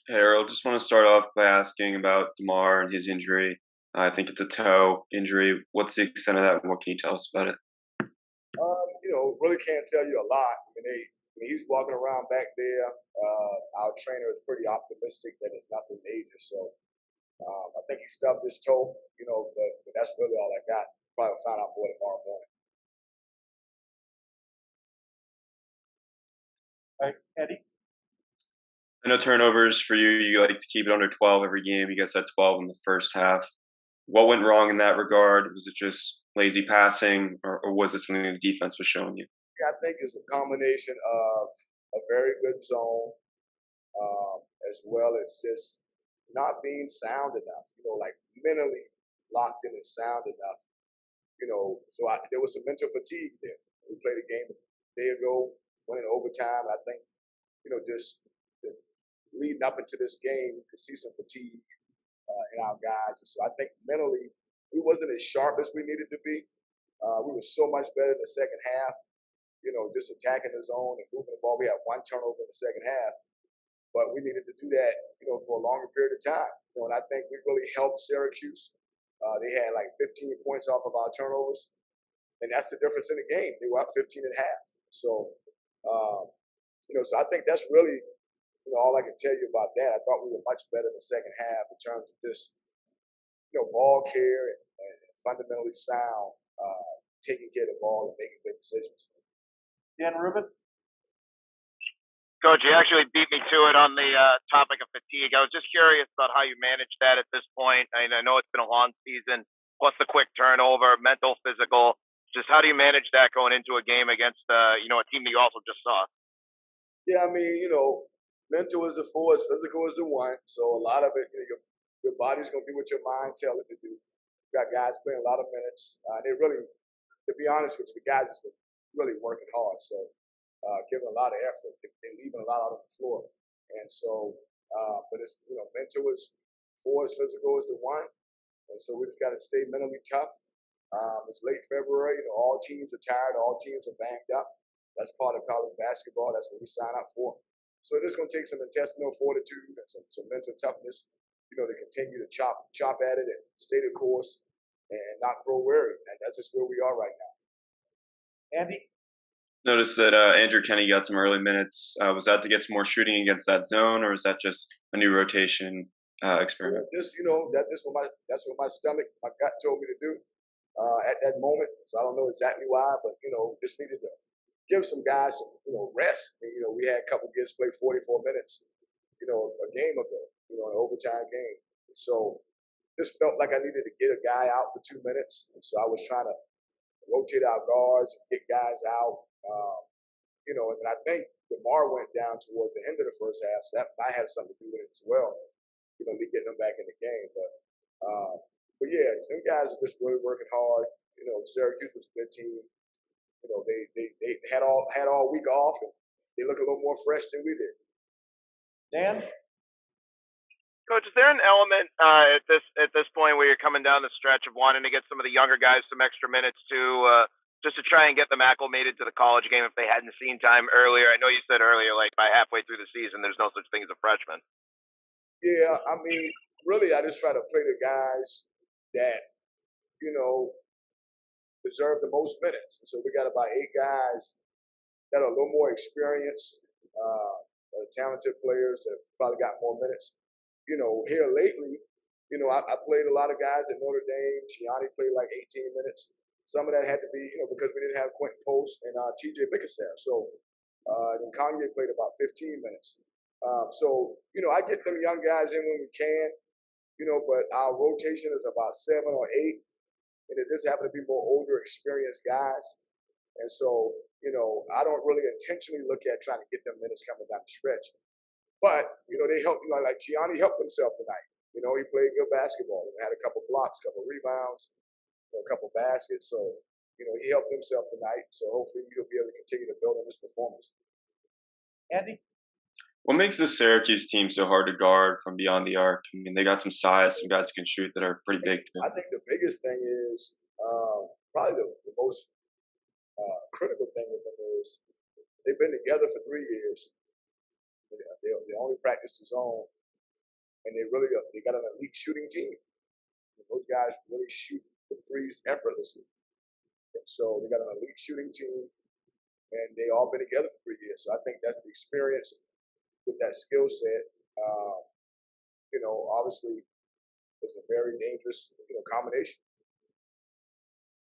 Hey, Earl, just want to start off by asking about DeMar and his injury. I think it's a toe injury. What's the extent of that, and what can you tell us about it? Really can't tell you a lot. He's walking around back there. Our trainer is pretty optimistic that it's nothing major. So I think he stubbed his toe, but that's really all I got. Probably find out more tomorrow morning. Right, Eddie? I know turnovers for you, you like to keep it under 12 every game. You guys had 12 in the first half. What went wrong in that regard? Was it just lazy passing, or was it something the defense was showing you? Yeah, I think it's a combination of a very good zone, as well as just not being sound enough. Like mentally locked in and sound enough. There was some mental fatigue there. We played a game a day ago, went in overtime. I think just leading up into this game, you could see some fatigue in our guys. And so I think mentally, we wasn't as sharp as we needed to be. We were so much better in the second half, just attacking the zone and moving the ball. We had one turnover in the second half, but we needed to do that, for a longer period of time. And I think we really helped Syracuse. They had like 15 points off of our turnovers, and that's the difference in the game. They were up 15 and a half. So, so I think that's really, all I can tell you about that. I thought we were much better in the second half in terms of just, ball care and fundamentally sound, taking care of the ball and making good decisions. Dan Rubin? Coach, you actually beat me to it on the topic of fatigue. I was just curious about how you manage that at this point. I know it's been a long season, plus the quick turnover, mental, physical. Just how do you manage that going into a game against, a team that you also just saw? Yeah, mental is the force, physical is the one. So a lot of it, your body's going to do what your mind tells it to do. You got guys playing a lot of minutes. They really, to be honest with you, the guys has been really working hard. So giving a lot of effort. They're leaving a lot out on the floor. And so, but it's, mental is force, physical is the one. And so we just got to stay mentally tough. It's late February. All teams are tired. All teams are banged up. That's part of college basketball. That's what we sign up for. So it's just going to take some intestinal fortitude and some mental toughness, to continue to chop at it and stay the course and not grow weary. And that's just where we are right now. Andy? Noticed that Andrew Kenny got some early minutes. Was that to get some more shooting against that zone, or is that just a new rotation experiment? That's what my stomach, my gut told me to do at that moment. So I don't know exactly why, but just needed to give some guys some rest. We had a couple kids play 44 minutes, a game ago, an overtime game. So just felt like I needed to get a guy out for 2 minutes. And so I was trying to rotate our guards and get guys out. And I think DeMar went down towards the end of the first half, so that might have something to do with it as well. Me getting them back in the game. But yeah, them guys are just really working hard. Syracuse was a good team. They had all week off, and they look a little more fresh than we did. Dan? Coach, is there an element at this point where you're coming down the stretch of wanting to get some of the younger guys some extra minutes just to try and get them acclimated to the college game if they hadn't seen time earlier? I know you said earlier, like by halfway through the season, there's no such thing as a freshman. Yeah, really, I just try to play the guys that deserve the most minutes. So we got about 8 guys that are a little more experienced, talented players that probably got more minutes. Here lately, I played a lot of guys at Notre Dame. Gianni played like 18 minutes. Some of that had to be, because we didn't have Quentin Post and TJ Bickerstaff. So then Kanye played about 15 minutes. I get them young guys in when we can, but our rotation is about 7 or 8. And it just happen to be more older, experienced guys. And so, I don't really intentionally look at trying to get them minutes coming down the stretch. But, they help, like Gianni helped himself tonight. He played good basketball. He had a couple blocks, a couple rebounds, a couple baskets. So, he helped himself tonight. So hopefully he'll be able to continue to build on his performance. Andy? What makes this Syracuse team so hard to guard from beyond the arc? They got some size, some guys who can shoot that are pretty big too. I think the biggest thing is probably the most critical thing with them is they've been together for 3 years. They only practice the zone and they got an elite shooting team. Those guys really shoot the threes effortlessly. And so they got an elite shooting team, and they all been together for 3 years. So I think that's the experience with that skill set. Obviously, it's a very dangerous, combination.